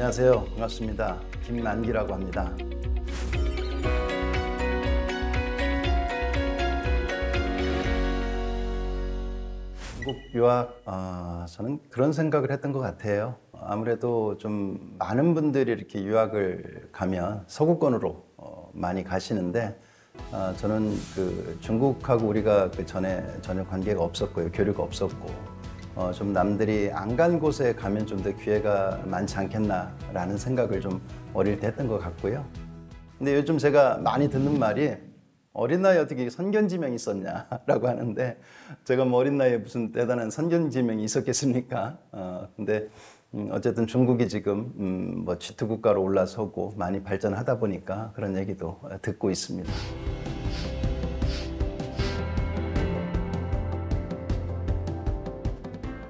안녕하세요. 반갑습니다. 김만기라고 합니다. 중국 유학, 저는 그런 생각을 했던 것 같아요. 아무래도 좀 많은 분들이 이렇게 유학을 가면 서구권으로 많이 가시는데 저는 그 중국하고 우리가 그 전에 전혀 관계가 없었고요. 교류가 없었고 좀 남들이 안 간 곳에 가면 좀 더 기회가 많지 않겠나라는 생각을 좀 어릴 때 했던 것 같고요. 근데 요즘 제가 많이 듣는 말이 어린 나이에 어떻게 선견지명이 있었냐라고 하는데 제가 뭐 어린 나이에 무슨 대단한 선견지명이 있었겠습니까? 근데 어쨌든 중국이 지금 뭐 G2 국가로 올라서고 많이 발전하다 보니까 그런 얘기도 듣고 있습니다.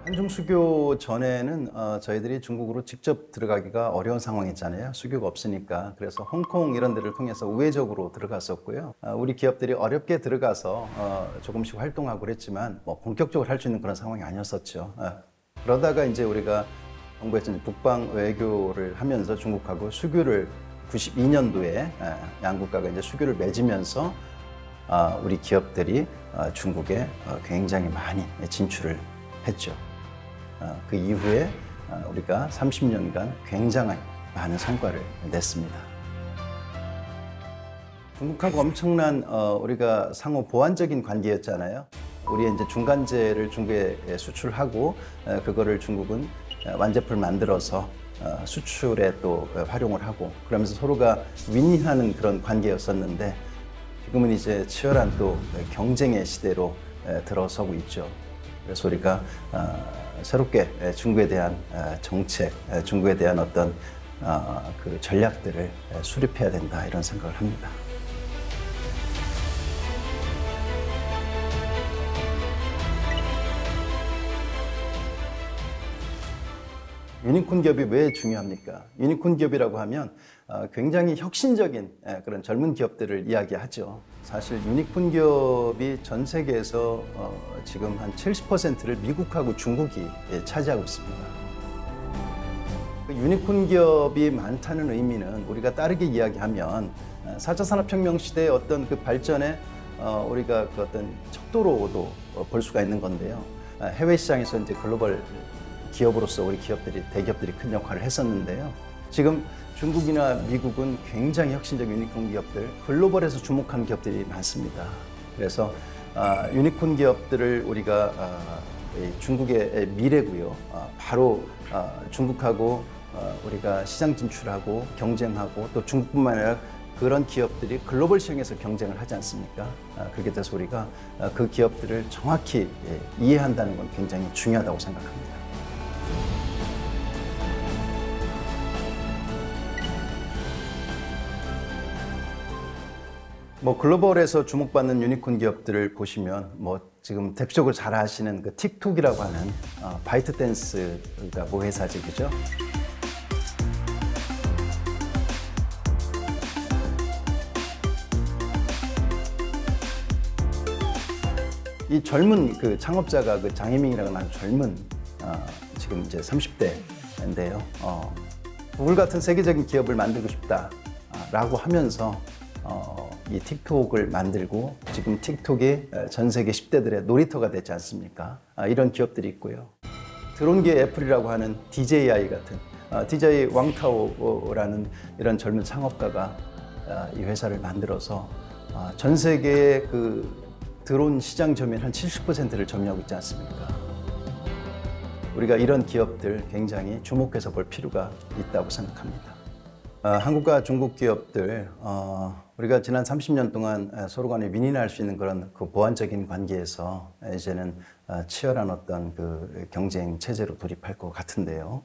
한중 수교 전에는 저희들이 중국으로 직접 들어가기가 어려운 상황이었잖아요. 수교가 없으니까. 그래서 홍콩 이런 데를 통해서 우회적으로 들어갔었고요. 우리 기업들이 어렵게 들어가서 조금씩 활동하고 그랬지만 뭐 본격적으로 할 수 있는 그런 상황이 아니었었죠. 그러다가 이제 우리가 정부에서 북방 외교를 하면서 중국하고 수교를 92년도에 양국가가 이제 수교를 맺으면서 우리 기업들이 중국에 굉장히 많이 진출을 했죠. 그 이후에 우리가 30년간 굉장한 많은 성과를 냈습니다. 중국하고 엄청난 우리가 상호 보완적인 관계였잖아요. 우리 이제 중간재를 중국에 수출하고 그거를 중국은 완제품을 만들어서 수출에 또 활용을 하고 그러면서 서로가 윈윈하는 그런 관계였었는데 지금은 이제 치열한 또 경쟁의 시대로 들어서고 있죠. 그래서 우리가 새롭게 중국에 대한 정책, 중국에 대한 어떤 그 전략들을 수립해야 된다 이런 생각을 합니다. 유니콘 기업이 왜 중요합니까? 유니콘 기업이라고 하면 굉장히 혁신적인 그런 젊은 기업들을 이야기하죠. 사실 유니콘 기업이 전 세계에서 지금 한 70%를 미국하고 중국이 차지하고 있습니다. 유니콘 기업이 많다는 의미는 우리가 다르게 이야기하면 4차 산업혁명 시대의 어떤 그 발전에 우리가 그 어떤 척도로도 볼 수가 있는 건데요. 해외 시장에서 이제 글로벌 기업으로서 우리 기업들이, 대기업들이 큰 역할을 했었는데요. 지금 중국이나 미국은 굉장히 혁신적 유니콘 기업들, 글로벌에서 주목하는 기업들이 많습니다. 그래서 유니콘 기업들을 우리가 중국의 미래고요. 바로 중국하고 우리가 시장 진출하고 경쟁하고 또 중국뿐만 아니라 그런 기업들이 글로벌 시장에서 경쟁을 하지 않습니까? 그렇게 돼서 우리가 그 기업들을 정확히 이해한다는 건 굉장히 중요하다고 생각합니다. 뭐 글로벌에서 주목받는 유니콘 기업들을 보시면 뭐 지금 대표적으로 잘 아시는 그 틱톡이라고 하는 바이트댄스가 뭐 회사지, 그죠? 이 젊은 그 창업자가 그 장혜민이라는 아주 젊은 지금 이제 30대인데요. 구글 같은 세계적인 기업을 만들고 싶다라고 하면서 이 틱톡을 만들고 지금 틱톡이 전 세계 10대들의 놀이터가 되지 않습니까? 이런 기업들이 있고요. 드론계 애플이라고 하는 DJI 같은 DJ 왕타오라는 이런 젊은 창업가가 이 회사를 만들어서 전 세계의 그 드론 시장 점유율 한 70%를 점유하고 있지 않습니까? 우리가 이런 기업들 굉장히 주목해서 볼 필요가 있다고 생각합니다. 한국과 중국 기업들, 우리가 지난 30년 동안 서로 간에 윈윈할 수 있는 그런 그 보완적인 관계에서 이제는 치열한 어떤 그 경쟁 체제로 돌입할 것 같은데요.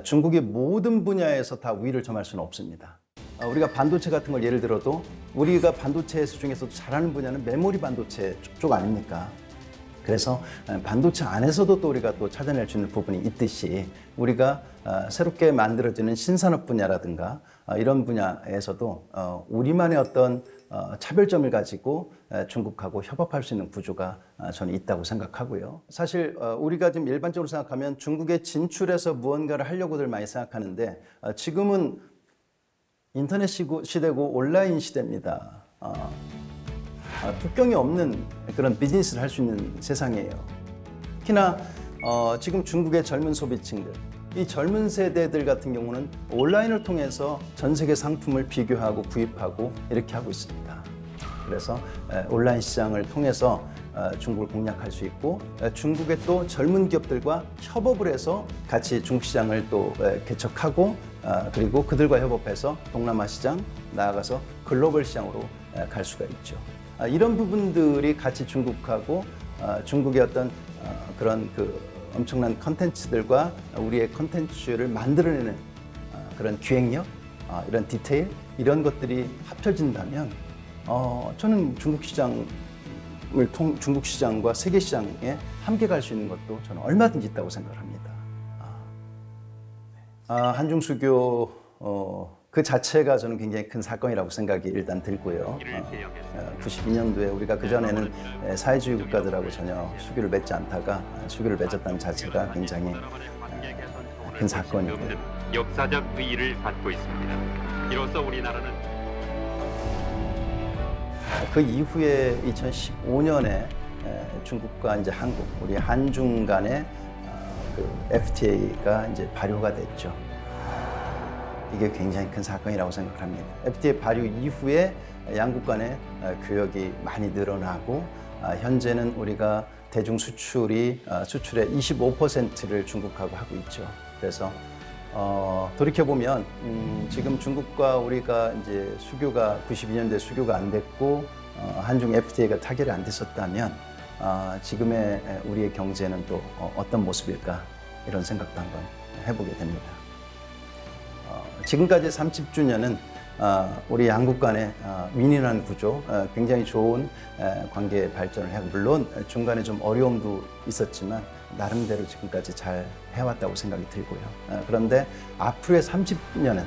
중국이 모든 분야에서 다 우위를 점할 수는 없습니다. 우리가 반도체 같은 걸 예를 들어도 우리가 반도체 중에서도 잘하는 분야는 메모리 반도체 쪽 아닙니까? 그래서 반도체 안에서도 또 우리가 또 찾아낼 수 있는 부분이 있듯이 우리가 새롭게 만들어지는 신산업 분야라든가 이런 분야에서도 우리만의 어떤 차별점을 가지고 중국하고 협업할 수 있는 구조가 저는 있다고 생각하고요. 사실 우리가 지금 일반적으로 생각하면 중국에 진출해서 무언가를 하려고들 많이 생각하는데 지금은 인터넷 시대고 온라인 시대입니다. 국경이 없는 그런 비즈니스를 할 수 있는 세상이에요. 특히나 지금 중국의 젊은 소비층들, 이 젊은 세대들 같은 경우는 온라인을 통해서 전 세계 상품을 비교하고 구입하고 이렇게 하고 있습니다. 그래서 온라인 시장을 통해서 중국을 공략할 수 있고 중국의 또 젊은 기업들과 협업을 해서 같이 중국 시장을 또 개척하고 그리고 그들과 협업해서 동남아 시장 나아가서 글로벌 시장으로 갈 수가 있죠. 이런 부분들이 같이 중국하고 중국의 어떤 그런 엄청난 컨텐츠들과 우리의 컨텐츠를 만들어내는 그런 기획력, 이런 디테일, 이런 것들이 합쳐진다면 저는 중국 시장과 세계 시장에 함께 갈 수 있는 것도 저는 얼마든지 있다고 생각을 합니다. 한중수교 그 자체가 저는 굉장히 큰 사건이라고 생각이 일단 들고요. 92년도에 우리가 그전에는 사회주의 국가들하고 전혀 수교를 맺지 않다가 수교를 맺었다는 자체가 굉장히 큰 사건이고요. 역사적 의의를 받고 있습니다. 이로써 우리나라는 그 이후에 2015년에 중국과 이제 한국, 우리 한중 간의 그 FTA가 이제 발효가 됐죠. 이게 굉장히 큰 사건이라고 생각합니다. FTA 발효 이후에 양국 간의 교역이 많이 늘어나고 현재는 우리가 대중 수출의 25%를 중국하고 하고 있죠. 그래서 돌이켜 보면 지금 중국과 우리가 이제 수교가 92년도에 수교가 안 됐고 한중 FTA가 타결이 안 됐었다면 지금의 우리의 경제는 또 어떤 모습일까 이런 생각도 한번 해보게 됩니다. 지금까지 30주년은 우리 양국 간의 윈윈한 구조, 굉장히 좋은 관계 발전을 하고 물론 중간에 좀 어려움도 있었지만 나름대로 지금까지 잘 해왔다고 생각이 들고요. 그런데 앞으로의 30년은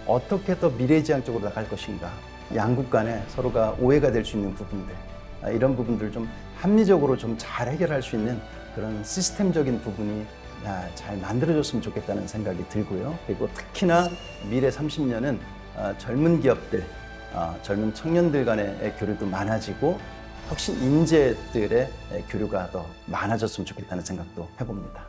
어떻게 더 미래지향적으로 나갈 것인가, 양국 간에 서로가 오해가 될 수 있는 부분들, 이런 부분들을 좀 합리적으로 좀 잘 해결할 수 있는 그런 시스템적인 부분이 잘 만들어졌으면 좋겠다는 생각이 들고요. 그리고 특히나 미래 30년은 젊은 기업들, 젊은 청년들 간의 교류도 많아지고 혁신 인재들의 교류가 더 많아졌으면 좋겠다는 생각도 해봅니다.